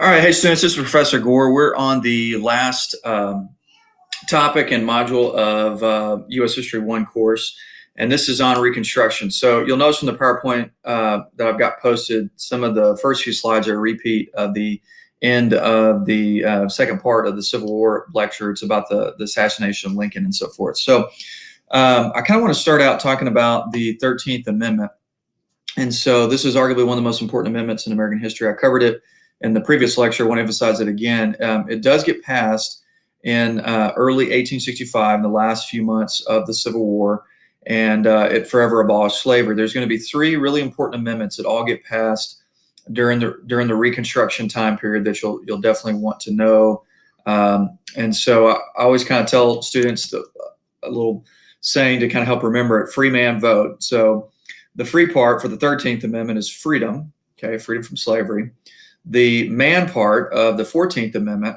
All right, hey students, this is Professor Gore. We're on the last topic and module of U.S. History 1 course, and this is on Reconstruction. So you'll notice from the PowerPoint that I've got posted, some of the first few slides are a repeat of the end of the second part of the Civil War lecture. It's about the assassination of Lincoln and so forth. So I kind of want to start out talking about the 13th Amendment. And so this is arguably one of the most important amendments in American history. I covered it in the previous lecture. I want to emphasize it again. It does get passed in early 1865, in the last few months of the Civil War, and it forever abolished slavery. There's going to be three really important amendments that all get passed during the Reconstruction time period that you'll definitely want to know. And so I always kind of tell students a little saying to kind of help remember it: free man vote. So the free part for the 13th Amendment is freedom, okay, freedom from slavery. The man part of the 14th Amendment,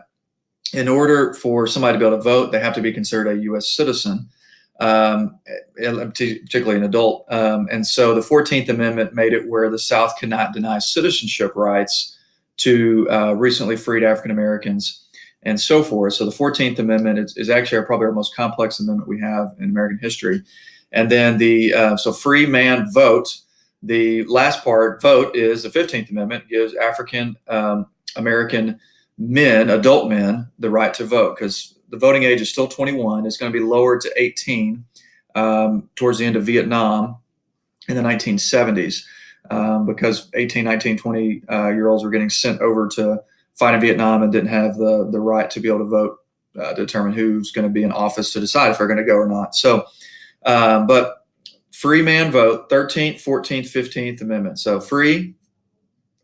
in order for somebody to be able to vote, they have to be considered a U.S. citizen, particularly an adult. And so the 14th Amendment made it where the South could not deny citizenship rights to recently freed African Americans and so forth. So the 14th Amendment is actually probably our most complex amendment we have in American history. And then so free man vote. The last part, vote, is the 15th Amendment, gives African American men, adult men, the right to vote, because the voting age is still 21. It's going to be lowered to 18 towards the end of Vietnam in the 1970s, because 18, 19, 20-year-olds were getting sent over to fight in Vietnam and didn't have the right to be able to vote, to determine who's going to be in office to decide if they're going to go or not. So, but free man vote, 13th, 14th, 15th Amendment. So freedom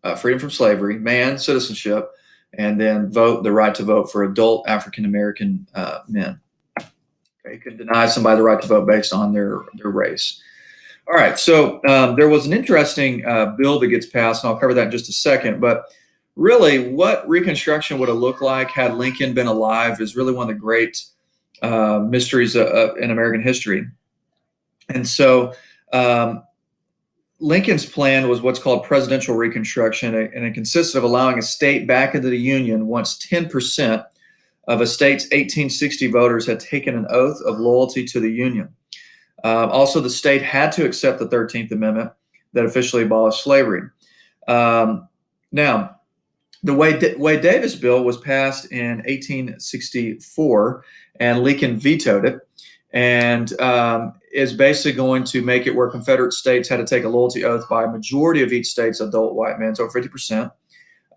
from slavery, man, citizenship, and then vote, the right to vote for adult African American men. Okay, you could deny somebody the right to vote based on their race. All right, so there was an interesting bill that gets passed, and I'll cover that in just a second. But really, what Reconstruction would have looked like had Lincoln been alive is really one of the great mysteries in American history. And so Lincoln's plan was what's called presidential reconstruction, and it consisted of allowing a state back into the Union once 10% of a state's 1860 voters had taken an oath of loyalty to the Union. Also, the state had to accept the 13th Amendment that officially abolished slavery. Now, the Wade-Davis bill was passed in 1864, and Lincoln vetoed it, and is basically going to make it where Confederate states had to take a loyalty oath by a majority of each state's adult white men, so 50%.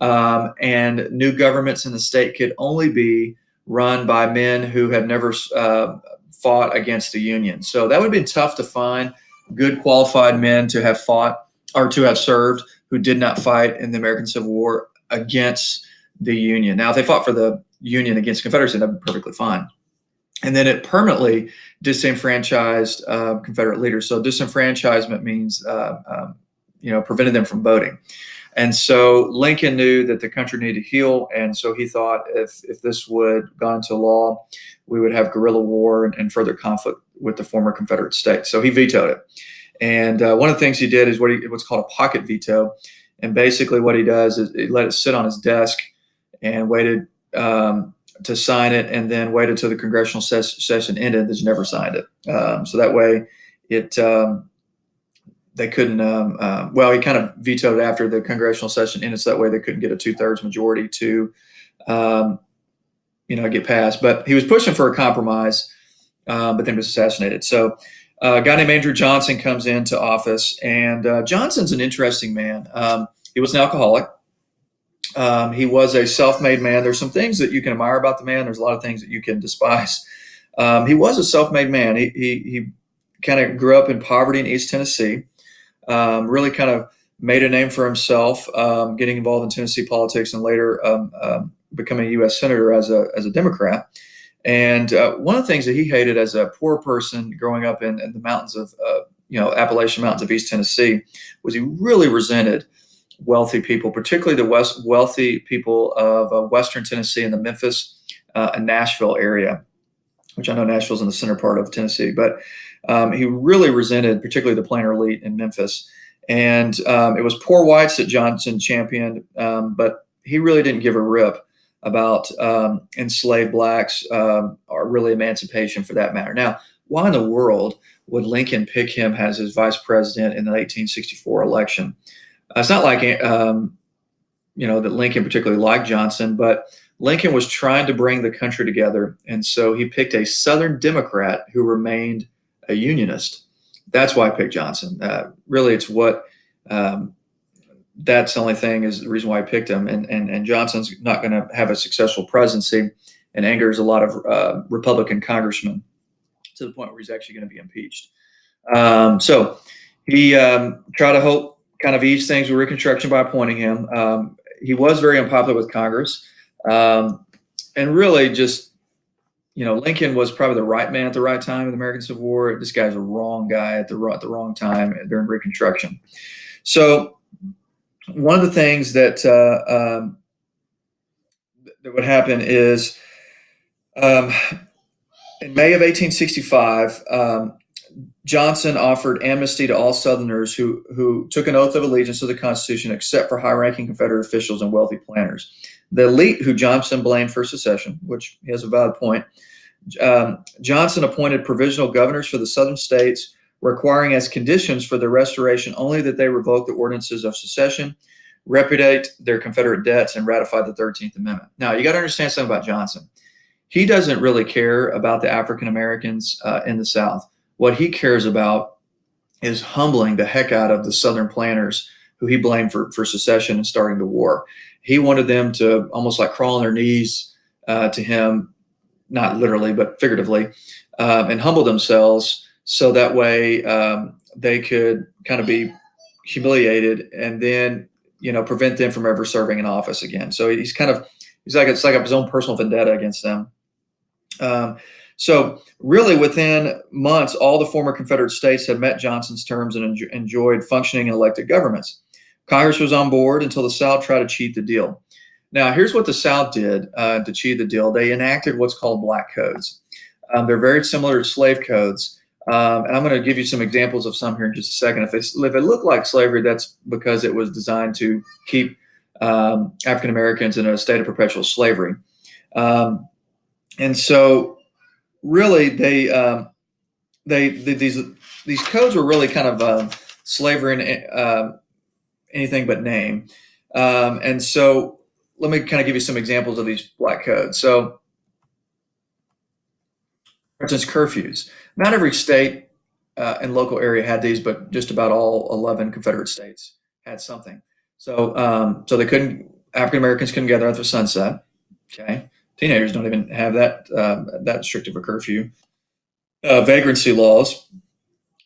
And new governments in the state could only be run by men who had never fought against the Union. So that would have been tough to find good qualified men to have fought or to have served who did not fight in the American Civil War against the Union. Now, if they fought for the Union against Confederacy, that would be perfectly fine. And then it permanently disenfranchised Confederate leaders. So disenfranchisement means, prevented them from voting. And so Lincoln knew that the country needed to heal, and so he thought if this would go into law, we would have guerrilla war and further conflict with the former Confederate states. So he vetoed it. And one of the things he did is what's called a pocket veto. And basically what he does is he let it sit on his desk and waited to sign it, and then waited till the congressional session ended. Just never signed it. So that way they couldn't, he kind of vetoed it after the congressional session ended, so that way they couldn't get a 2/3 majority to, get passed. But he was pushing for a compromise, but then was assassinated. So a guy named Andrew Johnson comes into office, and Johnson's an interesting man. He was an alcoholic. He was a self-made man. There's some things that you can admire about the man. There's a lot of things that you can despise. He was a self-made man. He kind of grew up in poverty in East Tennessee, really kind of made a name for himself, getting involved in Tennessee politics, and later becoming a U.S. Senator as a Democrat. And one of the things that he hated as a poor person growing up in the mountains of, Appalachian Mountains of East Tennessee, was he really resented wealthy people, particularly the wealthy people of Western Tennessee and the Memphis and Nashville area, which I know Nashville's in the center part of Tennessee. But he really resented particularly the planter elite in Memphis. And it was poor whites that Johnson championed, but he really didn't give a rip about enslaved blacks or really emancipation for that matter. Now, why in the world would Lincoln pick him as his vice president in the 1864 election? It's not like that Lincoln particularly liked Johnson, but Lincoln was trying to bring the country together, and so he picked a Southern Democrat who remained a Unionist. That's why I picked Johnson. Really, it's what that's the only thing is the reason why I picked him. And Johnson's not going to have a successful presidency and angers a lot of Republican congressmen to the point where he's actually going to be impeached. So he tried to help kind of ease things with Reconstruction by appointing him. He was very unpopular with Congress. And really just, Lincoln was probably the right man at the right time in the American Civil War. This guy's a wrong guy at the wrong time during Reconstruction. So one of the things that that would happen is in May of 1865, Johnson offered amnesty to all Southerners who took an oath of allegiance to the Constitution, except for high-ranking Confederate officials and wealthy planters. The elite, who Johnson blamed for secession, which he has a valid point, Johnson appointed provisional governors for the Southern states, requiring as conditions for their restoration only that they revoke the ordinances of secession, repudiate their Confederate debts, and ratify the 13th Amendment. Now, you got to understand something about Johnson. He doesn't really care about the African Americans in the South. What he cares about is humbling the heck out of the Southern planters who he blamed for secession and starting the war. He wanted them to almost like crawl on their knees to him, not literally, but figuratively, and humble themselves so that way they could kind of be humiliated and then, prevent them from ever serving in office again. So it's like his own personal vendetta against them. So really within months, all the former Confederate states had met Johnson's terms and enjoyed functioning and elected governments. Congress was on board until the South tried to cheat the deal. Now, here's what the South did to cheat the deal. They enacted what's called black codes. They're very similar to slave codes. And I'm going to give you some examples of some here in just a second. If it looked like slavery, that's because it was designed to keep African Americans in a state of perpetual slavery. And so really these codes were really kind of slavery in anything but name. And so let me kind of give you some examples of these black codes. So, for instance, curfews. Not every state and local area had these, but just about all 11 Confederate states had something. So, so African Americans couldn't gather after sunset. Okay, teenagers don't even have that strict of a curfew. Vagrancy laws.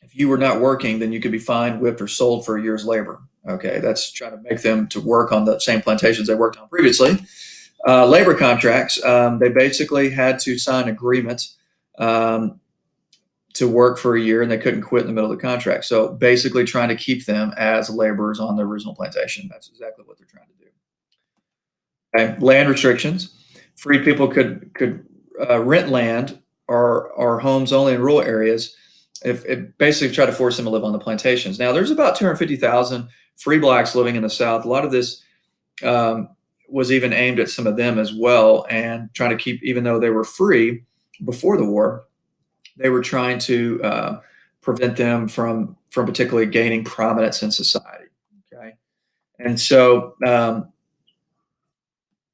If you were not working, then you could be fined, whipped, or sold for a year's labor. Okay, that's trying to make them to work on the same plantations they worked on previously. Labor contracts. They basically had to sign agreements to work for a year, and they couldn't quit in the middle of the contract. So basically trying to keep them as laborers on the original plantation. That's exactly what they're trying to do. Okay. Land restrictions. Freed people could rent land or homes only in rural areas. If it basically tried to force them to live on the plantations. Now, there's about 250,000 free blacks living in the South. A lot of this was even aimed at some of them as well, and trying to keep, even though they were free before the war, they were trying to prevent them from particularly gaining prominence in society. Okay, and so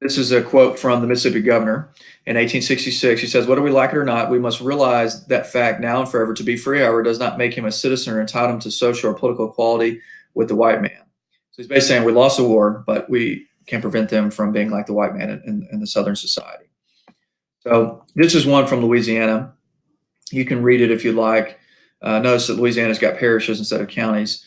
this is a quote from the Mississippi governor in 1866. He says, "Whether we like it or not, we must realize that fact now and forever. To be free, however, does not make him a citizen or entitle him to social or political equality with the white man." So he's basically saying we lost the war, but we can't prevent them from being like the white man in the Southern society. So this is one from Louisiana. You can read it if you like. Notice that Louisiana's got parishes instead of counties.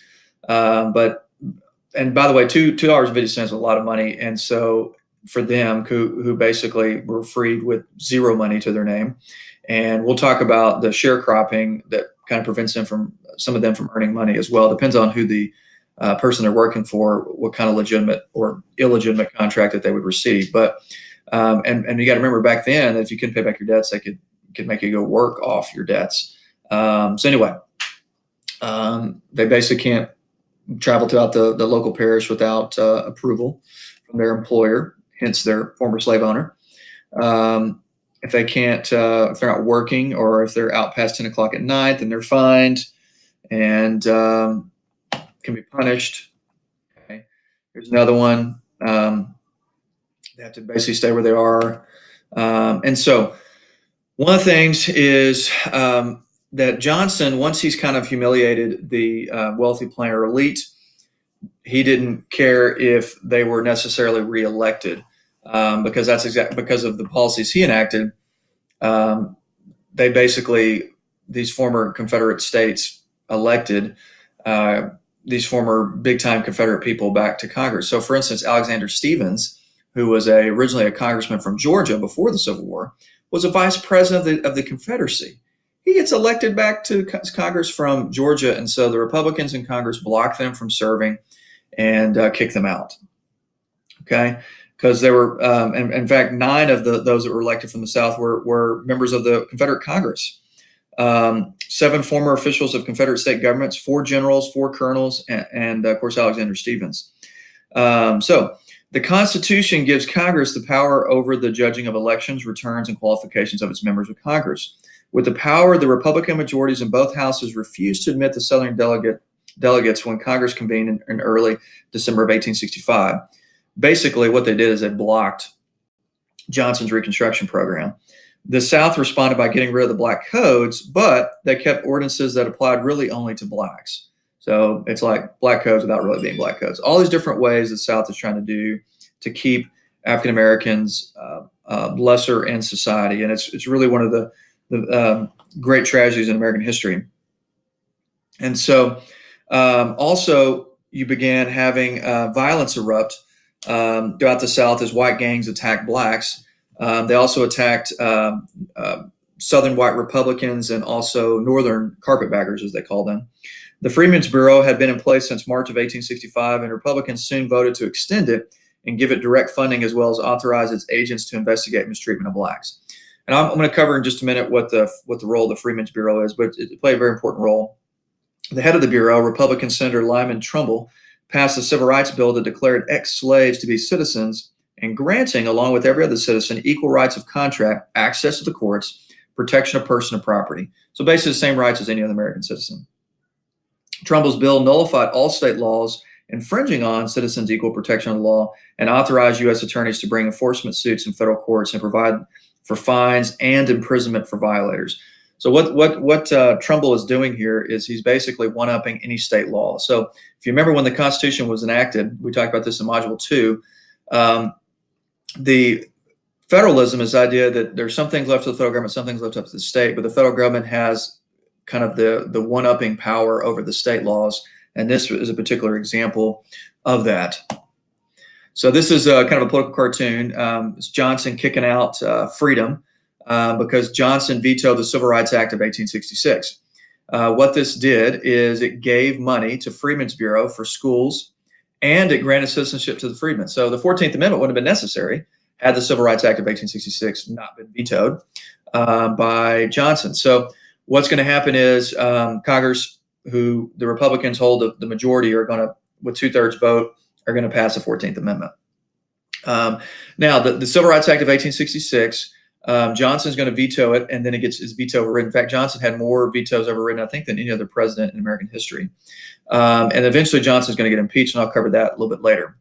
And by the way, $2.50 is a lot of money. And so for them who basically were freed with zero money to their name. And we'll talk about the sharecropping that kind of prevents them some of them from earning money as well. Depends on who the person they're working for, what kind of legitimate or illegitimate contract that they would receive. But and you got to remember back then, if you couldn't pay back your debts, they could make you go work off your debts. So anyway, they basically can't travel throughout the local parish without approval from their employer, hence their former slave owner. If they can't, if they're not working, or if they're out past 10 o'clock at night, then they're fined and can be punished. Okay. Here's another one. They have to basically stay where they are. And so one of the things is that Johnson, once he's kind of humiliated the wealthy planter elite, he didn't care if they were necessarily reelected, because that's exactly because of the policies he enacted. They basically, these former Confederate states elected these former big-time Confederate people back to Congress. So, for instance, Alexander Stephens, who was originally a congressman from Georgia before the Civil War, was a vice president of the Confederacy. He gets elected back to Congress from Georgia, and so the Republicans in Congress blocked them from serving and kicked them out. Okay, because there were, in fact, 9 of those that were elected from the South were members of the Confederate Congress. 7 former officials of Confederate state governments, 4 generals, 4 colonels, and of course, Alexander Stephens. So the Constitution gives Congress the power over the judging of elections, returns, and qualifications of its members of Congress. With the power, the Republican majorities in both houses refused to admit the Southern delegates when Congress convened in early December of 1865. Basically, what they did is they blocked Johnson's Reconstruction program. The South responded by getting rid of the black codes, but they kept ordinances that applied really only to blacks. So it's like black codes without really being black codes. All these different ways the South is trying to do to keep African Americans lesser in society, and it's really one of the great tragedies in American history. And so, also, you began having violence erupt throughout the South as white gangs attacked blacks. They also attacked Southern white Republicans and also Northern carpetbaggers, as they call them. The Freedmen's Bureau had been in place since March of 1865, and Republicans soon voted to extend it and give it direct funding, as well as authorize its agents to investigate mistreatment of blacks. And I'm going to cover in just a minute what the role of the Freedmen's Bureau is, but it played a very important role. The head of the Bureau, Republican Senator Lyman Trumbull, passed a civil rights bill that declared ex-slaves to be citizens and granting, along with every other citizen, equal rights of contract, access to the courts, protection of person and property. So basically the same rights as any other American citizen. Trumbull's bill nullified all state laws infringing on citizens' equal protection of the law and authorized U.S. attorneys to bring enforcement suits in federal courts and provide for fines and imprisonment for violators. So what Trumbull is doing here is he's basically one-upping any state law. So if you remember when the Constitution was enacted, we talked about this in Module 2, the federalism is the idea that there's some things left to the federal government, some things left up to the state, but the federal government has kind of the one-upping power over the state laws, and this is a particular example of that. So this is kind of a political cartoon. It's Johnson kicking out freedom because Johnson vetoed the Civil Rights Act of 1866. What this did is it gave money to Freedmen's Bureau for schools, and it granted citizenship to the freedmen. So the 14th Amendment wouldn't have been necessary had the Civil Rights Act of 1866 not been vetoed by Johnson. So what's going to happen is Congress, who the Republicans hold the majority, are going to, with 2/3 vote, are going to pass the 14th Amendment. Now, the Civil Rights Act of 1866, Johnson's going to veto it, and then it gets his veto overridden. In fact, Johnson had more vetoes overridden, I think, than any other president in American history. And eventually Johnson's going to get impeached, and I'll cover that a little bit later.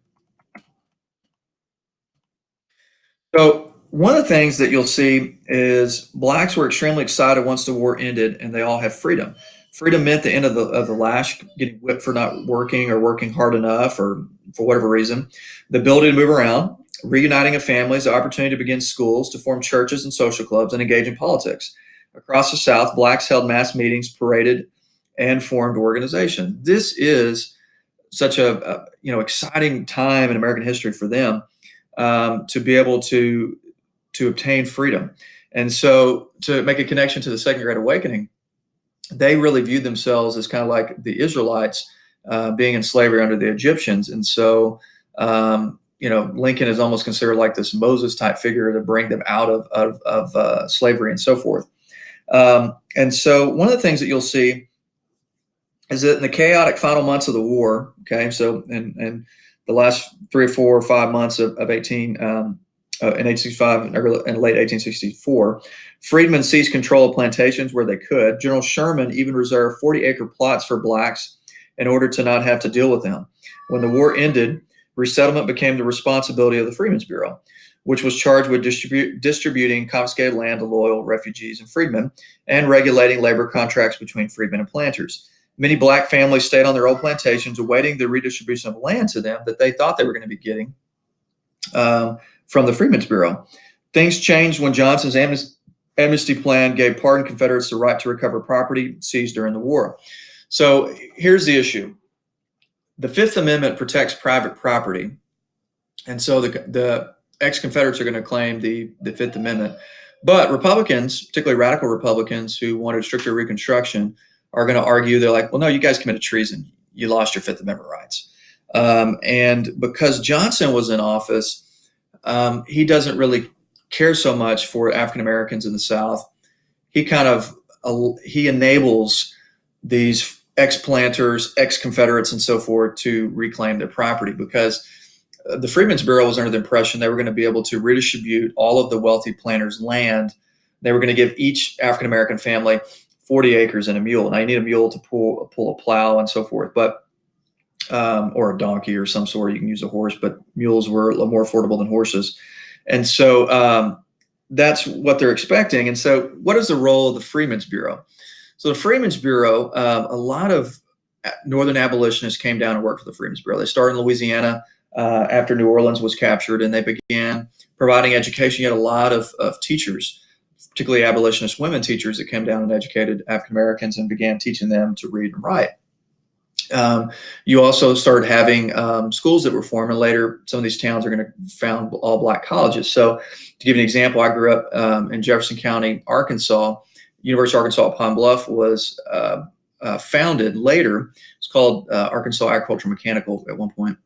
So one of the things that you'll see is blacks were extremely excited once the war ended and they all have freedom. Freedom meant the end of the lash, getting whipped for not working or working hard enough or for whatever reason, the ability to move around, reuniting of families, the opportunity to begin schools, to form churches and social clubs, and engage in politics. Across the South, blacks held mass meetings, paraded, and formed organizations. This is such a exciting time in American history for them to be able to obtain freedom. And so to make a connection to the Second Great Awakening, they really viewed themselves as kind of like the Israelites being in slavery under the Egyptians. And so, Lincoln is almost considered like this Moses type figure to bring them out of slavery and so forth. And so one of the things that you'll see is that in the chaotic final months of the war, okay, so in the last 3 or 4 or 5 months of 18 in 1865 and late 1864, freedmen seized control of plantations where they could. General Sherman even reserved 40-acre plots for blacks in order to not have to deal with them. When the war ended, resettlement became the responsibility of the Freedmen's Bureau, which was charged with distributing confiscated land to loyal refugees and freedmen and regulating labor contracts between freedmen and planters. Many black families stayed on their old plantations awaiting the redistribution of land to them that they thought they were going to be getting from the Freedmen's Bureau. Things changed when Johnson's amnesty plan gave pardoned Confederates the right to recover property seized during the war. So here's the issue. The Fifth Amendment protects private property, and so the ex-Confederates are going to claim the Fifth Amendment. But Republicans, particularly radical Republicans who wanted stricter Reconstruction, are going to argue, they're like, well, no, you guys committed treason. You lost your Fifth Amendment rights. And because Johnson was in office, he doesn't really care so much for African Americans in the South. He kind of he enables these ex-planters, ex-Confederates, and so forth to reclaim their property, because the Freedmen's Bureau was under the impression they were going to be able to redistribute all of the wealthy planters' land. They were going to give each African American family 40 acres and a mule. Now you need a mule to pull a plow and so forth, but or a donkey or some sort. You can use a horse, but mules were a little more affordable than horses. And so that's what they're expecting. And so what is the role of the Freedmen's Bureau? So the Freedmen's Bureau, a lot of Northern abolitionists came down and worked for the Freedmen's Bureau. They started in Louisiana after New Orleans was captured, and they began providing education. You had a lot of teachers, particularly abolitionist women teachers, that came down and educated African Americans and began teaching them to read and write. You also started having schools that were formed, and later some of these towns are going to found all black colleges. So to give you an example, I grew up in Jefferson County, Arkansas. University of Arkansas at Pine Bluff was founded later. It's called Arkansas Agricultural Mechanical at one point.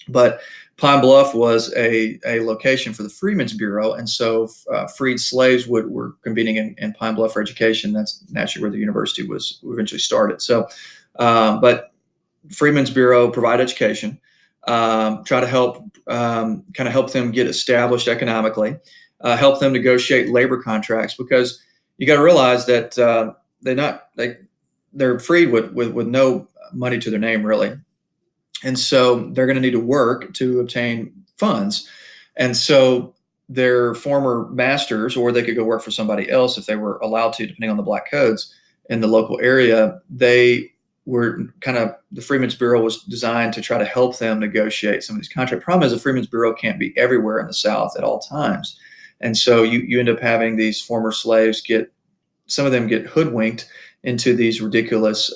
But Pine Bluff was a location for the Freedmen's Bureau, and so freed slaves were convening in Pine Bluff for education. That's naturally where the university was eventually started. So, but Freedmen's Bureau provide education, try to help kind of help them get established economically, help them negotiate labor contracts, because you got to realize that they're freed with no money to their name, really. And so they're going to need to work to obtain funds. And so their former masters, or they could go work for somebody else if they were allowed to, depending on the black codes in the local area, they were the Freedmen's Bureau was designed to try to help them negotiate some of these contracts. Problem is the Freedmen's Bureau can't be everywhere in the South at all times. And so you end up having these former slaves some of them get hoodwinked into these ridiculous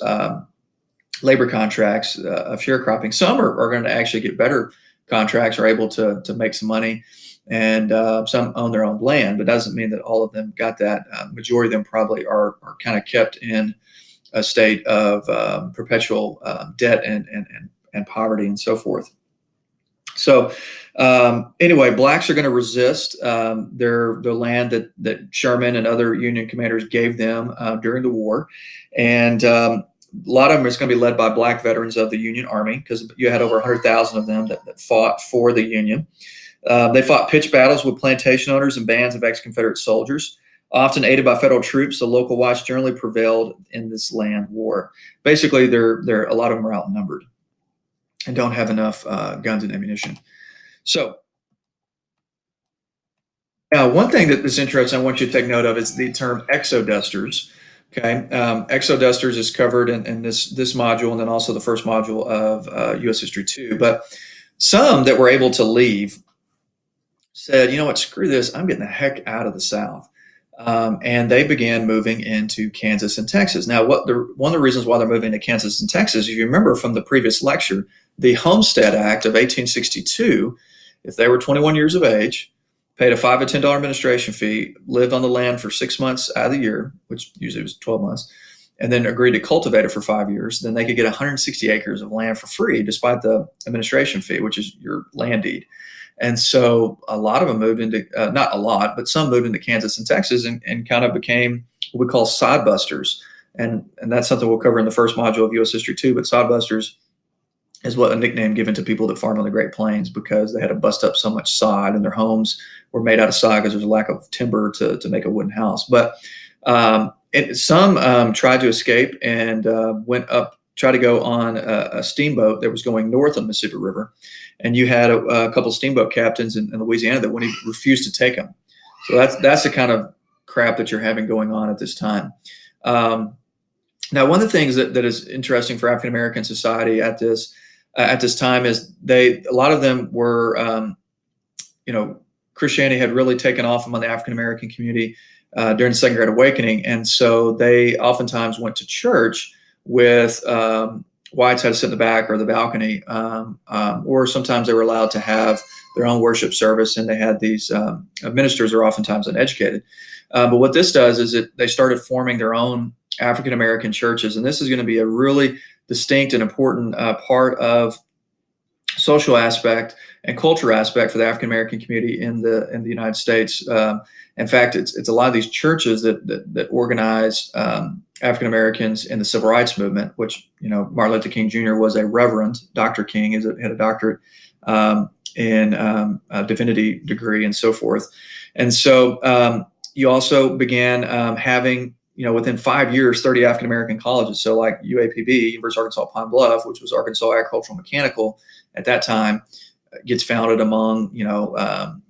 labor contracts of sharecropping. Some are going to actually get better contracts, are able to make some money, and some own their own land, but doesn't mean that all of them got that. Majority of them probably are kind of kept in a state of perpetual debt and poverty and so forth. So anyway, blacks are going to resist their land that Sherman and other Union commanders gave them during the war. And a lot of them is going to be led by black veterans of the Union Army, because you had over 100,000 of them that fought for the Union. They fought pitched battles with plantation owners and bands of ex-Confederate soldiers. Often aided by federal troops, the local whites generally prevailed in this land war. Basically, they're a lot of them are outnumbered and don't have enough guns and ammunition. So now, one thing that is interesting I want you to take note of is the term exodusters. Okay, exodusters is covered in this module, and then also the first module of U.S. History 2. But some that were able to leave said, you know what, screw this, I'm getting the heck out of the South. And they began moving into Kansas and Texas. Now, one of the reasons why they're moving to Kansas and Texas, if you remember from the previous lecture, the Homestead Act of 1862, if they were 21 years of age, paid a $5 to $10 administration fee, lived on the land for 6 months out of the year, which usually was 12 months, and then agreed to cultivate it for 5 years, then they could get 160 acres of land for free, despite the administration fee, which is your land deed. And so a lot of them moved into, not a lot, but some moved into Kansas and Texas and kind of became what we call side busters. and that's something we'll cover in the first module of U.S. History too. But sodbusters is what a nickname given to people that farmed on the Great Plains because they had to bust up so much sod, and their homes were made out of sod because there's a lack of timber to make a wooden house. But some tried to escape and tried to go on a steamboat that was going north of the Mississippi River. And you had a couple steamboat captains in Louisiana that wouldn't even refuse to take them. So that's the kind of crap that you're having going on at this time. Now, one of the things that is interesting for African American society at this time is a lot of them were, Christianity had really taken off among the African American community during the Second Great Awakening, and so they oftentimes went to church with whites had to sit in the back or the balcony, or sometimes they were allowed to have their own worship service, and they had these ministers are oftentimes uneducated. But what this does is they started forming their own African American churches, and this is going to be a really distinct and important part of social aspect and culture aspect for the African American community in the United States. In fact, it's a lot of these churches that organized African Americans in the Civil Rights Movement, which Martin Luther King Jr. was a reverend. Dr. King had a doctorate in a divinity degree and so forth. And so you also began having within 5 years, 30 African American colleges. So like UAPB, University of Arkansas Pine Bluff, which was Arkansas Agricultural Mechanical at that time, gets founded among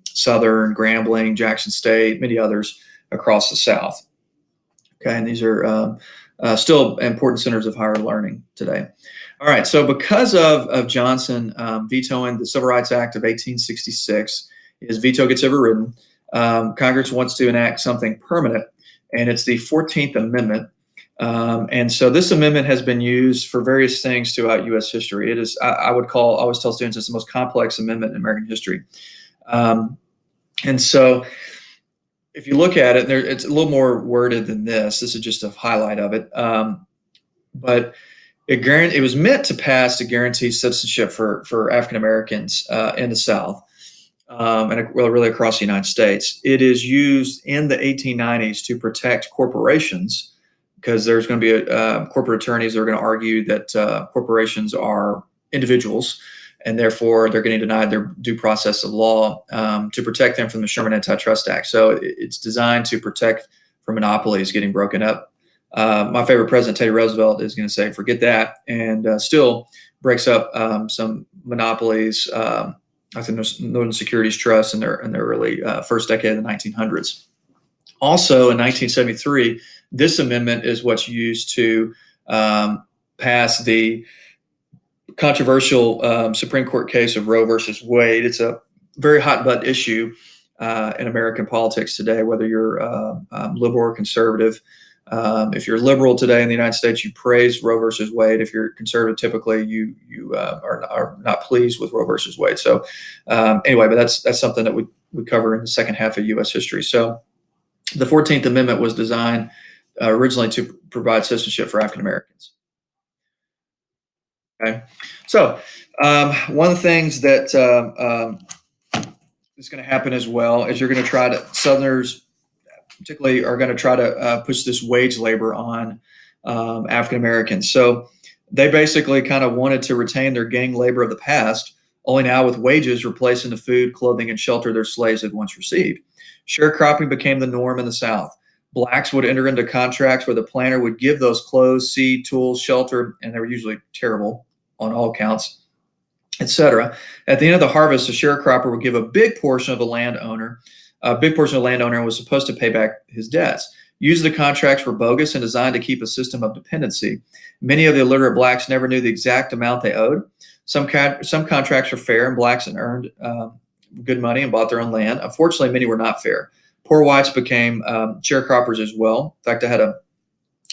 Southern, Grambling, Jackson State, many others across the South. Okay, and these are still important centers of higher learning today. All right, so because of Johnson vetoing the Civil Rights Act of 1866, his veto gets overridden. Congress wants to enact something permanent, and it's the 14th Amendment. And so this amendment has been used for various things throughout U.S. history. It is, I always tell students, it's the most complex amendment in American history. And so if you look at it, it's a little more worded than this. This is just a highlight of it. But it was meant to pass to guarantee citizenship for African Americans in the South. And really across the United States. It is used in the 1890s to protect corporations, because there's going to be corporate attorneys that are going to argue that corporations are individuals, and therefore they're getting denied their due process of law, to protect them from the Sherman Antitrust Act. So it's designed to protect from monopolies getting broken up. My favorite president, Teddy Roosevelt, is going to say, forget that, and still breaks up some monopolies, like the Northern Securities Trust in their early first decade of the 1900s. Also, in 1973, this amendment is what's used to pass the controversial Supreme Court case of Roe versus Wade. It's a very hot button issue in American politics today, whether you're liberal or conservative. If you're liberal today in the United States, you praise Roe versus Wade. If you're conservative, typically you are not pleased with Roe versus Wade. So anyway, but that's something that we cover in the second half of U.S. history. So the 14th Amendment was designed originally to provide citizenship for African Americans. Okay, so one of the things that is going to happen as well is you're going to try to Southerners particularly are going to try to push this wage labor on African Americans. So they basically kind of wanted to retain their gang labor of the past, only now with wages replacing the food, clothing, and shelter their slaves had once received. Sharecropping became the norm in the South. Blacks would enter into contracts where the planter would give those clothes, seed, tools, shelter, and they were usually terrible on all counts, etc. At the end of the harvest, the sharecropper would give a big portion of the landowner. A big portion of the landowner was supposed to pay back his debts. Usually the contracts were bogus and designed to keep a system of dependency. Many of the illiterate blacks never knew the exact amount they owed. Some contracts were fair, and blacks earned good money and bought their own land. Unfortunately, many were not fair. Poor whites became sharecroppers as well. In fact, I had a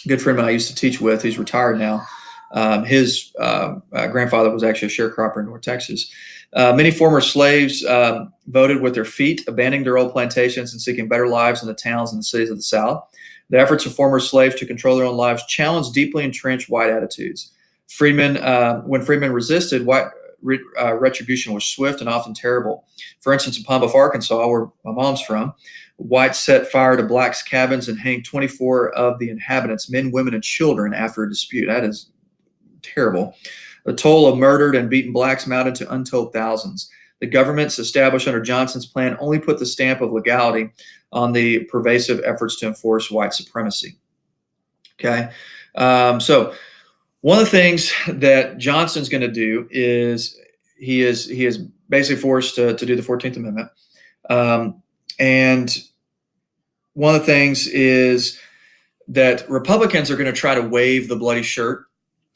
good friend I used to teach with. He's retired now. His grandfather was actually a sharecropper in North Texas. Many former slaves voted with their feet, abandoning their old plantations and seeking better lives in the towns and the cities of the South. The efforts of former slaves to control their own lives challenged deeply entrenched white attitudes. When freedmen resisted, white retribution was swift and often terrible. For instance, in Palm Beach, Arkansas, where my mom's from, whites set fire to blacks' cabins and hanged 24 of the inhabitants, men, women, and children, after a dispute. That is terrible. The toll of murdered and beaten blacks amounted to untold thousands. The governments established under Johnson's plan only put the stamp of legality on the pervasive efforts to enforce white supremacy. Okay, so one of the things that Johnson's going to do is he is basically forced to do the 14th Amendment, and one of the things is that Republicans are going to try to wave the bloody shirt.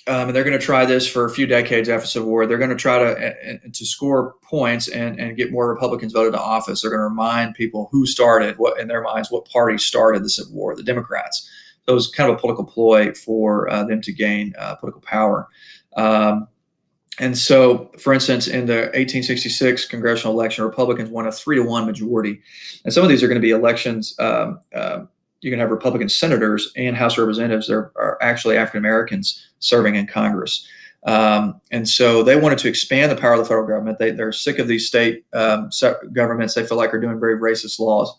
And they're going to try this for a few decades after the Civil War. They're going to try to score points and get more Republicans voted to office. They're going to remind people who started, what in their minds, what party started the Civil War, the Democrats. So it was kind of a political ploy for them to gain political power. And so, for instance, in the 1866 congressional election, Republicans won a 3-1 majority. And some of these are going to be elections. You can have Republican senators and House Representatives that are actually African Americans serving in Congress. And so they wanted to expand the power of the federal government. They're sick of these state governments they feel like are doing very racist laws.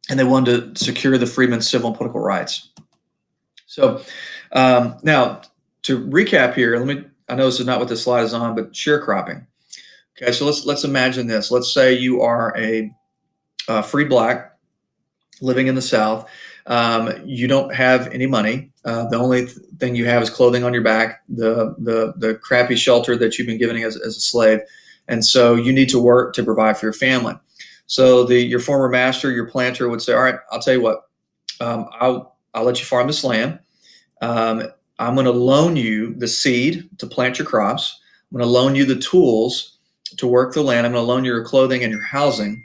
And they wanted to secure the freedmen's civil and political rights. So now, to recap here, I know this is not what this slide is on, but sharecropping. Okay, so let's imagine this. Let's say you are a free black living in the South. You don't have any money. The only thing you have is clothing on your back, the crappy shelter that you've been given as a slave. And so you need to work to provide for your family. So your former master, your planter, would say, all right, I'll tell you what, I'll let you farm this land. I'm going to loan you the seed to plant your crops. I'm going to loan you the tools to work the land. I'm going to loan you your clothing and your housing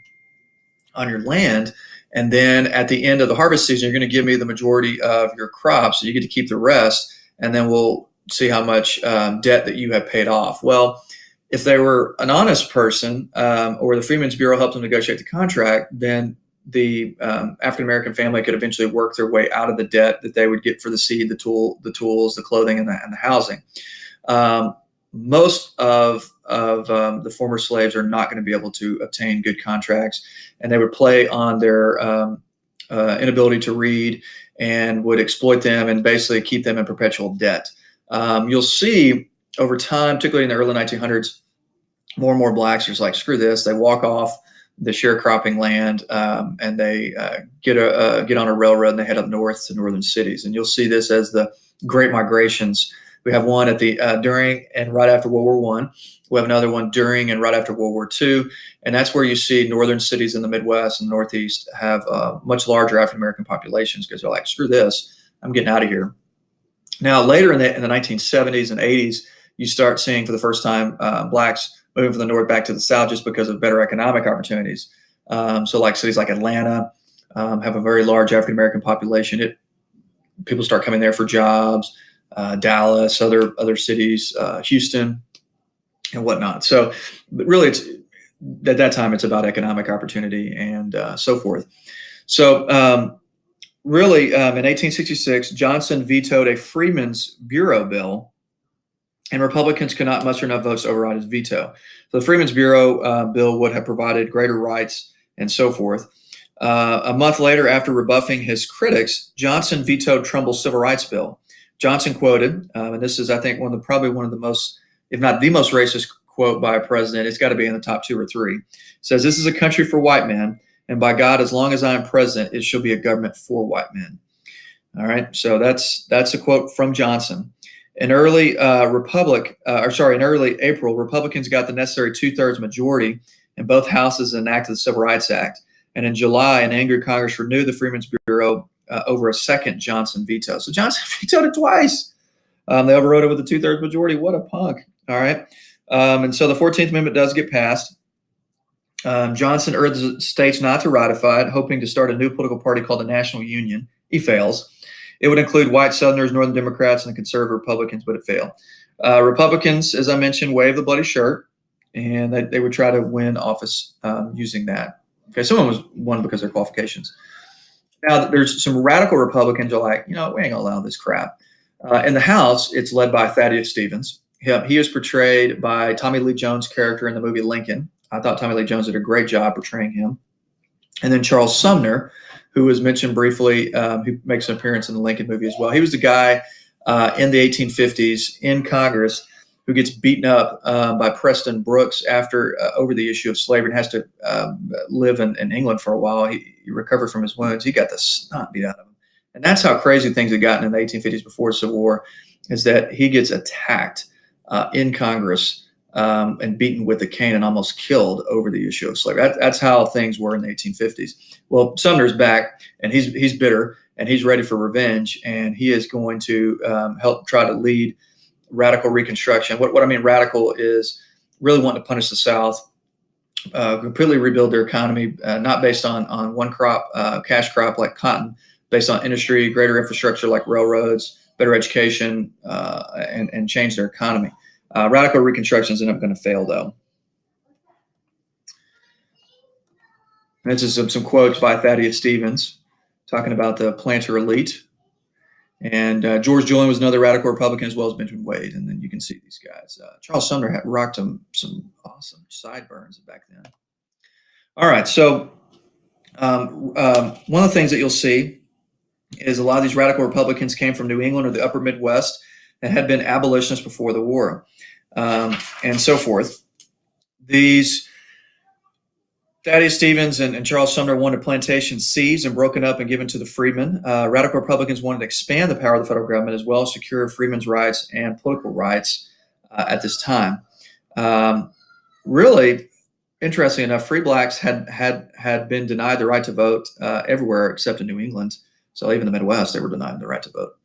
on your land. And then at the end of the harvest season, you're going to give me the majority of your crops. So you get to keep the rest. And then we'll see how much debt that you have paid off. Well, if they were an honest person or the Freedmen's Bureau helped them negotiate the contract, then the African-American family could eventually work their way out of the debt that they would get for the seed, the tools, the clothing, and the housing. Most of the former slaves are not going to be able to obtain good contracts, and they would play on their inability to read and would exploit them and basically keep them in perpetual debt. You'll see over time, particularly in the early 1900s, more and more blacks are just like, screw this. They walk off the sharecropping land and they get on a railroad and they head up north to northern cities. And you'll see this as the Great Migrations. We have one at the during and right after World War I. We have another one during and right after World War II. And that's where you see northern cities in the Midwest and Northeast have much larger African-American populations because they're like, screw this, I'm getting out of here. Now, later in the 1970s and 80s, you start seeing for the first time blacks moving from the north back to the south just because of better economic opportunities. So like cities like Atlanta have a very large African-American population. People start coming there for jobs, Dallas, other cities, Houston, and whatnot. So really, it's at that time, it's about economic opportunity and so forth. So really, in 1866, Johnson vetoed a Freedmen's Bureau bill, and Republicans could not muster enough votes to override his veto. So the Freedmen's Bureau bill would have provided greater rights and so forth. A month later, after rebuffing his critics, Johnson vetoed Trumbull's Civil Rights Bill. Johnson quoted, and this is, I think, probably one of the most, if not the most racist quote by a president. It's got to be in the top 2 or 3. It says, "This is a country for white men, and by God, as long as I am president, it shall be a government for white men." All right, so that's a quote from Johnson. In early April, Republicans got the necessary 2/3 majority in both houses and enacted the Civil Rights Act. And in July, an angry Congress renewed the Freedmen's Bureau over a second Johnson veto. So Johnson vetoed it twice. They overrode it with a 2/3 majority. What a punk. All right. And so the 14th Amendment does get passed. Johnson urged the states not to ratify it, hoping to start a new political party called the National Union. He fails. It would include white Southerners, Northern Democrats, and conservative Republicans, but it failed. Republicans, as I mentioned, waved the bloody shirt, and they would try to win office using that. Okay, someone won because of their qualifications. Now, there's some radical Republicans who are like, we ain't gonna allow this crap. In the House, it's led by Thaddeus Stevens. He is portrayed by Tommy Lee Jones' character in the movie Lincoln. I thought Tommy Lee Jones did a great job portraying him. And then Charles Sumner, who was mentioned briefly, who makes an appearance in the Lincoln movie as well. He was the guy in the 1850s in Congress who gets beaten up by Preston Brooks after over the issue of slavery and has to live in England for a while. He recovered from his wounds. He got the snot beat out of him. And that's how crazy things had gotten in the 1850s before the Civil War, is that he gets attacked in Congress and beaten with a cane and almost killed over the issue of slavery. That's how things were in the 1850s. Well, Sumner's back, and he's bitter, and he's ready for revenge, and he is going to help try to lead radical Reconstruction. What I mean radical is really wanting to punish the South, completely rebuild their economy, not based on one crop, cash crop like cotton, based on industry, greater infrastructure like railroads, better education, and change their economy. Radical Reconstructions end up going to fail, though. And this is some quotes by Thaddeus Stevens talking about the planter elite. And George Julian was another radical Republican, as well as Benjamin Wade. And then you can see these guys. Charles Sumner had rocked some awesome sideburns back then. All right, so one of the things that you'll see is a lot of these radical Republicans came from New England or the upper Midwest and had been abolitionists before the war, and so forth. These Thaddeus Stevens and Charles Sumner wanted plantations seized and broken up and given to the freedmen. Radical Republicans wanted to expand the power of the federal government as well as secure freedmen's rights and political rights at this time. Really, interesting enough, free blacks had been denied the right to vote everywhere except in New England. So even the Midwest, they were denied the right to vote.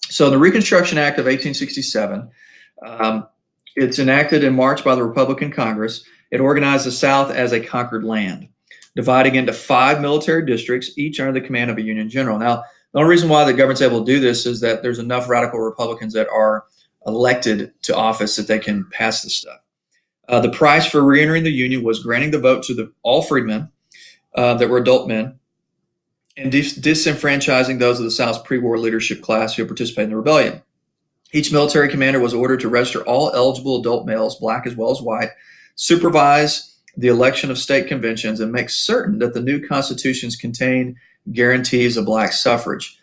So the Reconstruction Act of 1867, it's enacted in March by the Republican Congress. It organized the South as a conquered land, dividing into 5 military districts, each under the command of a Union general. Now, the only reason why the government's able to do this is that there's enough radical Republicans that are elected to office that they can pass this stuff. The price for reentering the Union was granting the vote to all freedmen that were adult men, and disenfranchising those of the South's pre-war leadership class who participated in the rebellion. Each military commander was ordered to register all eligible adult males, black as well as white, supervise the election of state conventions, and make certain that the new constitutions contain guarantees of black suffrage.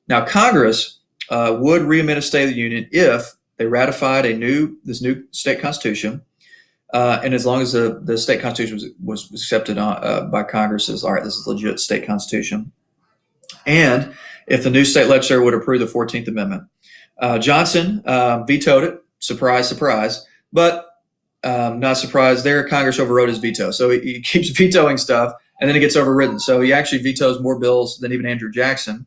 Now, Congress would readmit a state of the Union if they ratified this new state constitution, and as long as the state constitution was accepted by Congress as, all right, this is a legit state constitution, and if the new state legislature would approve the 14th Amendment. Johnson vetoed it, surprise, surprise, but not surprised there, Congress overrode his veto. So he keeps vetoing stuff, and then it gets overridden. So he actually vetoes more bills than even Andrew Jackson,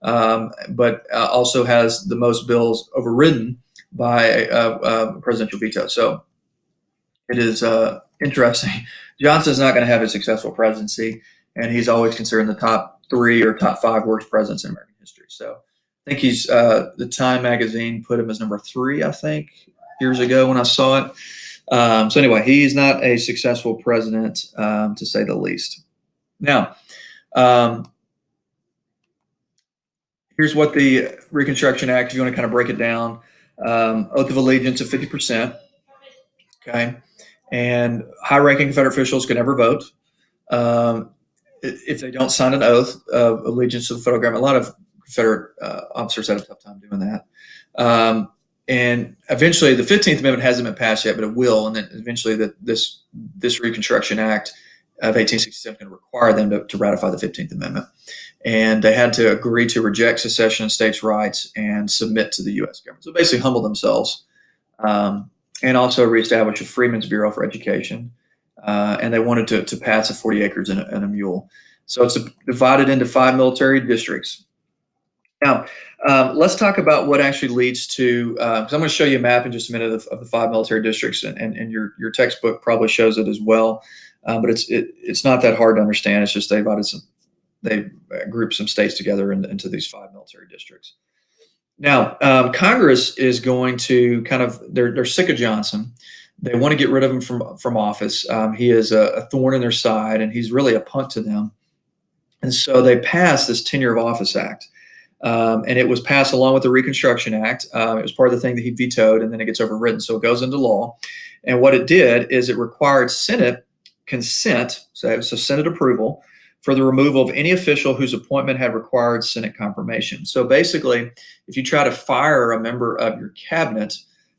but also has the most bills overridden by a presidential veto. So it is interesting. Johnson's not going to have a successful presidency, and he's always considered in the top 3 or top 5 worst presidents in American history. So I think he's the Time magazine put him as number 3, I think, years ago when I saw it. So anyway, he's not a successful president, to say the least. Now, here's what the Reconstruction Act, if you want to kind of break it down, oath of allegiance of 50%, okay, and high-ranking Confederate officials can never vote if they don't sign an oath of allegiance to the federal government. A lot of Confederate officers had a tough time doing that. And eventually, the 15th Amendment hasn't been passed yet, but it will. And then eventually, this Reconstruction Act of 1867 is going to require them to ratify the 15th Amendment. And they had to agree to reject secession and states' rights and submit to the U.S. government. So basically, humble themselves, and also reestablish a Freedmen's Bureau for Education. And they wanted to pass a 40 acres and a mule. So it's divided into 5 military districts. Now, let's talk about what actually leads to, because I'm going to show you a map in just a minute of the 5 military districts, and your textbook probably shows it as well. But it's not that hard to understand. It's just they grouped some states together into these 5 military districts. Now, Congress is going to they're sick of Johnson. They want to get rid of him from office. He is a thorn in their side, and he's really a punt to them. And so they passed this Tenure of Office Act. And it was passed along with the Reconstruction Act. It was part of the thing that he vetoed, and then it gets overridden, so it goes into law. And what it did is it required Senate consent, so Senate approval, for the removal of any official whose appointment had required Senate confirmation. So basically, if you try to fire a member of your cabinet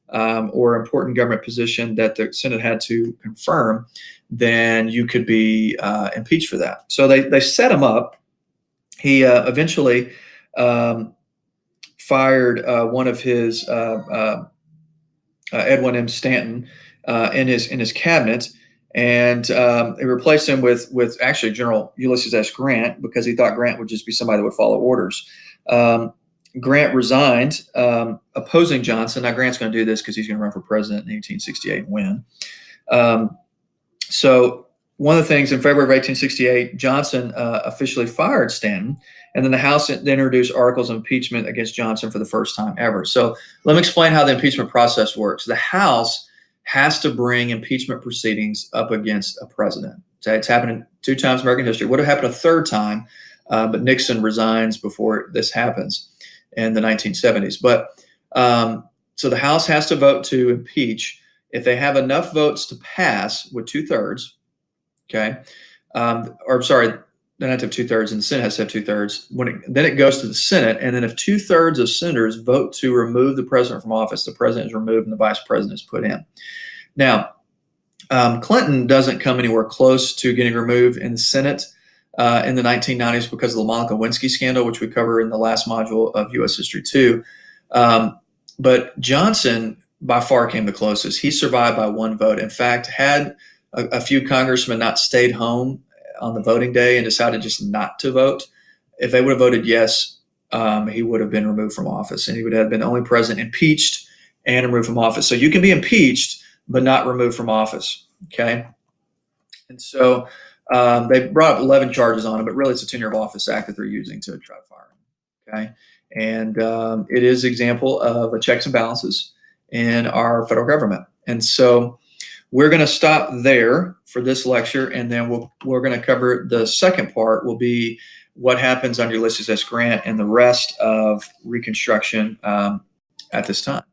or important government position that the Senate had to confirm, then you could be impeached for that. So they set him up. He eventually fired one of his Edwin M. Stanton in his cabinet, and he replaced him with actually General Ulysses S. Grant, because he thought Grant would just be somebody that would follow orders. Grant resigned, opposing Johnson. Now Grant's going to do this because he's going to run for president in 1868 and win. So one of the things in February of 1868, Johnson officially fired Stanton, and then the House then introduced articles of impeachment against Johnson for the first time ever. So let me explain how the impeachment process works. The House has to bring impeachment proceedings up against a president. So it's happened 2 times in American history. It would have happened a 3rd time, but Nixon resigns before this happens in the 1970s. But so the House has to vote to impeach. If they have enough votes to pass with 2/3, okay, or sorry, they have to have 2/3, and the Senate has to have 2/3. Then it goes to the Senate, and then if 2/3 of senators vote to remove the president from office, the president is removed and the vice president is put in. Now, Clinton doesn't come anywhere close to getting removed in the Senate in the 1990s because of the Monica Lewinsky scandal, which we cover in the last module of U.S. History 2. But Johnson by far came the closest. He survived by 1 vote. In fact, had a few congressmen not stayed home on the voting day and decided just not to vote, if they would have voted yes, he would have been removed from office, and he would have been the only president impeached and removed from office. So you can be impeached but not removed from office, okay? And so they brought up 11 charges on him, but really it's a tenure of office act that they're using to try to fire him, okay? And it is an example of a checks and balances in our federal government. And so we're going to stop there for this lecture, and then we're going to cover the second part, will be what happens under Ulysses S. Grant and the rest of Reconstruction at this time.